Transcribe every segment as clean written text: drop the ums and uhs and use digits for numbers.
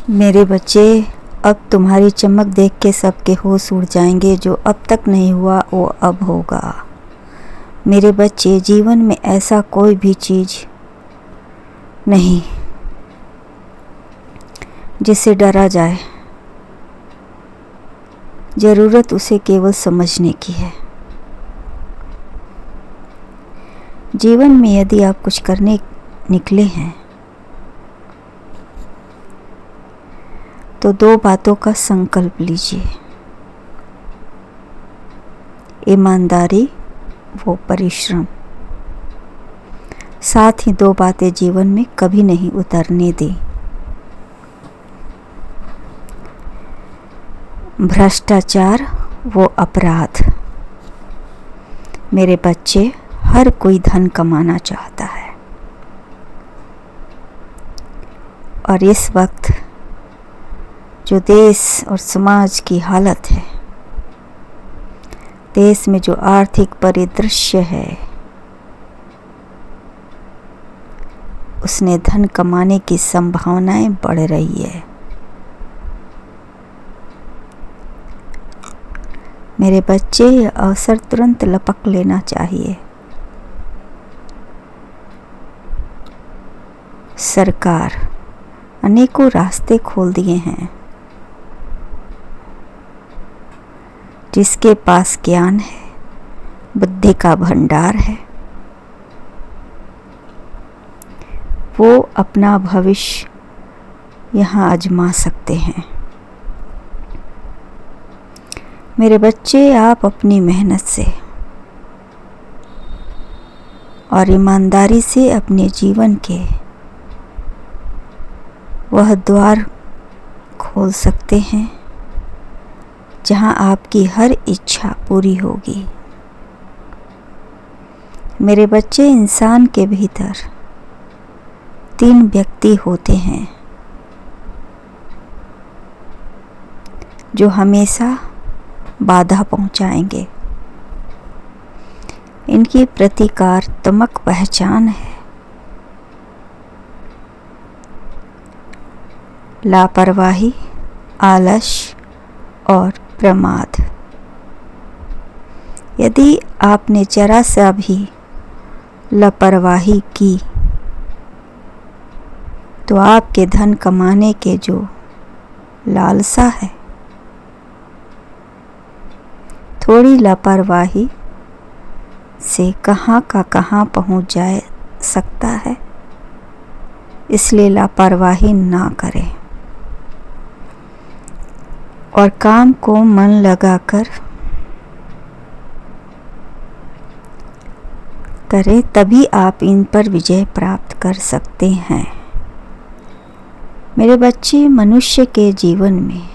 मेरे बच्चे, अब तुम्हारी चमक देख के सबके होश उड़ जाएंगे। जो अब तक नहीं हुआ वो अब होगा। मेरे बच्चे, जीवन में ऐसा कोई भी चीज़ नहीं जिससे डरा जाए। ज़रूरत उसे केवल समझने की है। जीवन में यदि आप कुछ करने निकले हैं तो 2 बातों का संकल्प लीजिए, ईमानदारी व परिश्रम। साथ ही 2 बातें जीवन में कभी नहीं उतरने दें, भ्रष्टाचार व अपराध। मेरे बच्चे, हर कोई धन कमाना चाहता है और इस वक्त जो देश और समाज की हालत है, देश में जो आर्थिक परिदृश्य है, उसने धन कमाने की संभावनाएं बढ़ रही है। मेरे बच्चे, यह अवसर तुरंत लपक लेना चाहिए। सरकार अनेकों रास्ते खोल दिए हैं। जिसके पास ज्ञान है, बुद्धि का भंडार है, वो अपना भविष्य यहाँ आजमा सकते हैं। मेरे बच्चे, आप अपनी मेहनत से और ईमानदारी से अपने जीवन के वह द्वार खोल सकते हैं जहां आपकी हर इच्छा पूरी होगी। मेरे बच्चे, इंसान के भीतर 3 व्यक्ति होते हैं जो हमेशा बाधा पहुंचाएंगे। इनकी प्रतीकात्मक पहचान है लापरवाही, आलस्य और प्रमाद। यदि आपने जरा सा भी लापरवाही की तो आपके धन कमाने के जो लालसा है, थोड़ी लापरवाही से कहाँ का कहाँ पहुँच जा सकता है। इसलिए लापरवाही ना करें और काम को मन लगाकर करें, तभी आप इन पर विजय प्राप्त कर सकते हैं। मेरे बच्चे, मनुष्य के जीवन में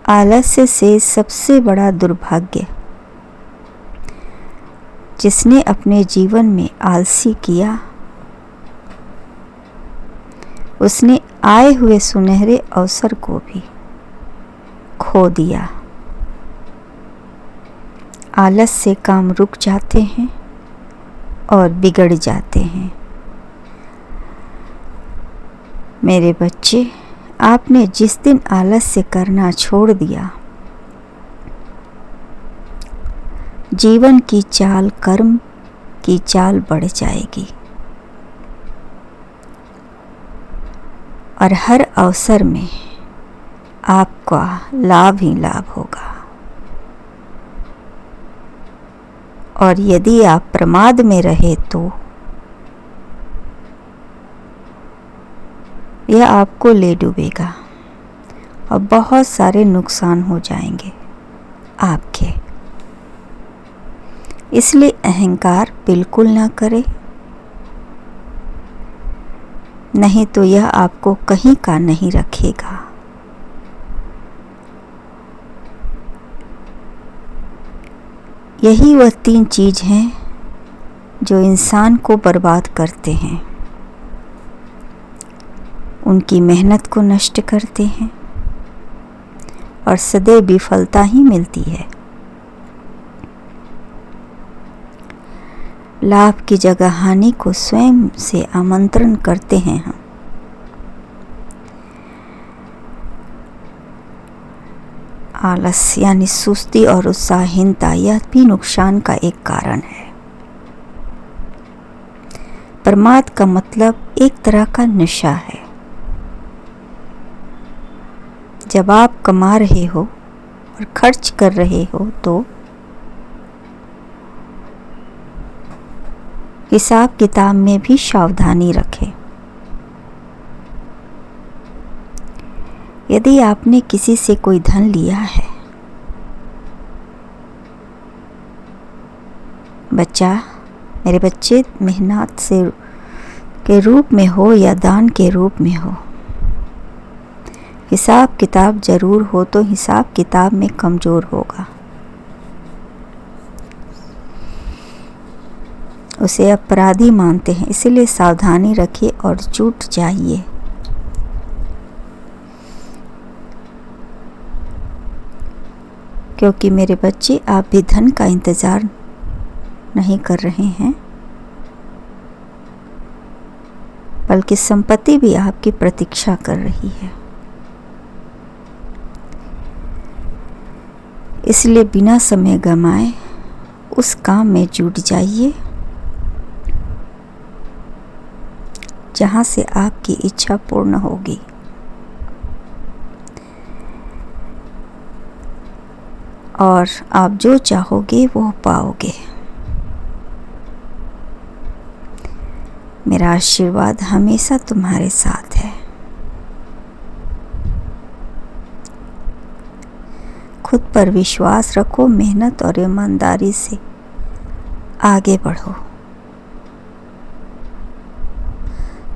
आलस्य से सबसे बड़ा दुर्भाग्य, जिसने अपने जीवन में आलसी किया, उसने आए हुए सुनहरे अवसर को भी खो दिया। आलस से काम रुक जाते हैं और बिगड़ जाते हैं। मेरे बच्चे, आपने जिस दिन आलस्य करना छोड़ दिया, जीवन की चाल, कर्म की चाल बढ़ जाएगी और हर अवसर में आपका लाभ ही लाभ होगा। और यदि आप प्रमाद में रहे तो यह आपको ले डूबेगा और बहुत सारे नुकसान हो जाएंगे आपके। इसलिए अहंकार बिल्कुल ना करें, नहीं तो यह आपको कहीं का नहीं रखेगा। यही वह 3 चीज़ हैं जो इंसान को बर्बाद करते हैं, उनकी मेहनत को नष्ट करते हैं और सदैव विफलता ही मिलती है। लाभ की जगह हानि को स्वयं से आमंत्रण करते हैं हम। आलस यानी सुस्ती और उत्साहहीनता यह भी नुकसान का एक कारण है। प्रमाद का मतलब एक तरह का नशा है। जब आप कमा रहे हो और खर्च कर रहे हो तो हिसाब किताब में भी सावधानी रखें। यदि आपने किसी से कोई धन लिया है, मेरे बच्चे मेहनत से के रूप में हो या दान के रूप में हो, हिसाब किताब जरूर हो तो हिसाब किताब में कमजोर होगा। उसे अपराधी मानते हैं, इसीलिए सावधानी रखिए और जुट जाइए। क्योंकि मेरे बच्चे आप भी धन का इंतज़ार नहीं कर रहे हैं, बल्कि संपत्ति भी आपकी प्रतीक्षा कर रही है। इसलिए बिना समय गंवाए उस काम में जुट जाइए जहाँ से आपकी इच्छा पूर्ण होगी। और आप जो चाहोगे वो पाओगे। मेरा आशीर्वाद हमेशा तुम्हारे साथ है। खुद पर विश्वास रखो, मेहनत और ईमानदारी से आगे बढ़ो।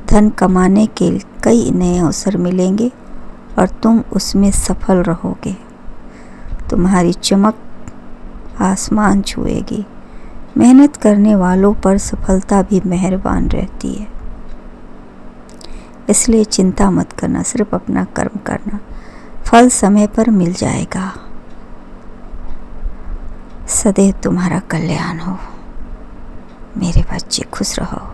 धन कमाने के कई नए अवसर मिलेंगे और तुम उसमें सफल रहोगे। तुम्हारी चमक आसमान छुएगी। मेहनत करने वालों पर सफलता भी मेहरबान रहती है। इसलिए चिंता मत करना, सिर्फ अपना कर्म करना, फल समय पर मिल जाएगा। सदैव तुम्हारा कल्याण हो। मेरे बच्चे खुश रहो।